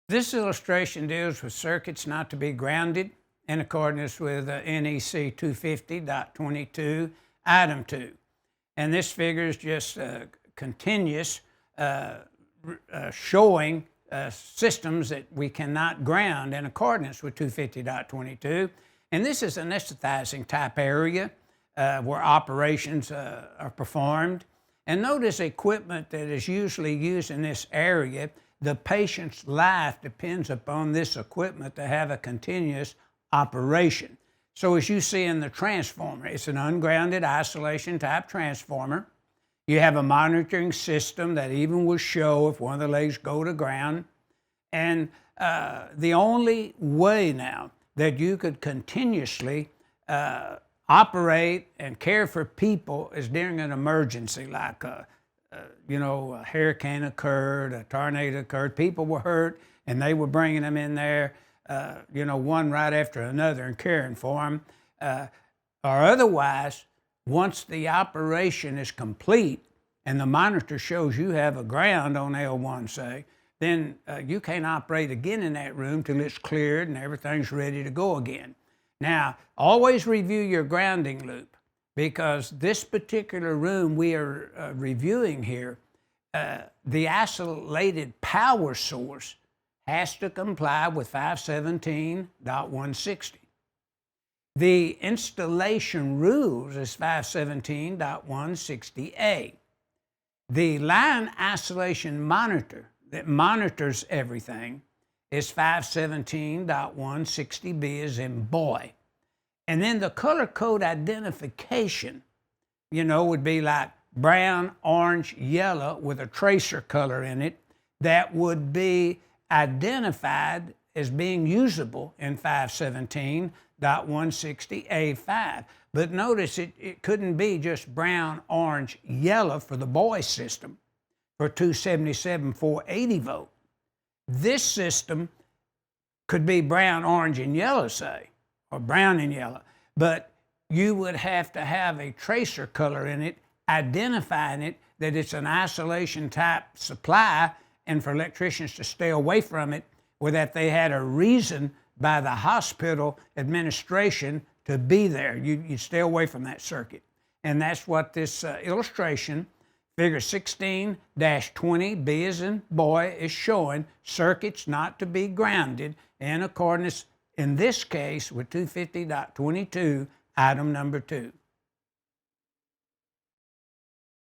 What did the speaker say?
This illustration deals with circuits not to be grounded in accordance with NEC 250.22, item 2. And this figure is just continuous showing systems that we cannot ground in accordance with 250.22. And this is an anesthetizing type area where operations are performed. And notice equipment that is usually used in this area, the patient's life depends upon this equipment to have a continuous operation. So as you see in the transformer, it's an ungrounded isolation type transformer. You have a monitoring system that even will show if one of the legs go to ground. And the only way now that you could continuously operate and care for people is during an emergency, like a hurricane occurred, a tornado occurred, people were hurt, and they were bringing them in there, one right after another and caring for them. Or otherwise, once the operation is complete and the monitor shows you have a ground on L1, say, then you can't operate again in that room till it's cleared and everything's ready to go again. Now, always review your grounding loop, because this particular room we are reviewing here, the isolated power source has to comply with 517.160. The installation rules is 517.160A. The line isolation monitor that monitors everything is 517.160B as in boy. And then the color code identification, would be like brown, orange, yellow with a tracer color in it that would be identified as being usable in 517.160A5. But notice it couldn't be just brown, orange, yellow for the boy system for 277, 480 volt. This system could be brown, orange, and yellow, say, or brown and yellow, but you would have to have a tracer color in it, identifying it that it's an isolation type supply, and for electricians to stay away from it, or that they had a reason by the hospital administration to be there. You stay away from that circuit. And that's what this illustration, figure 16-20, B as in boy, is showing circuits not to be grounded in accordance, in this case, with 250.22, item number 2.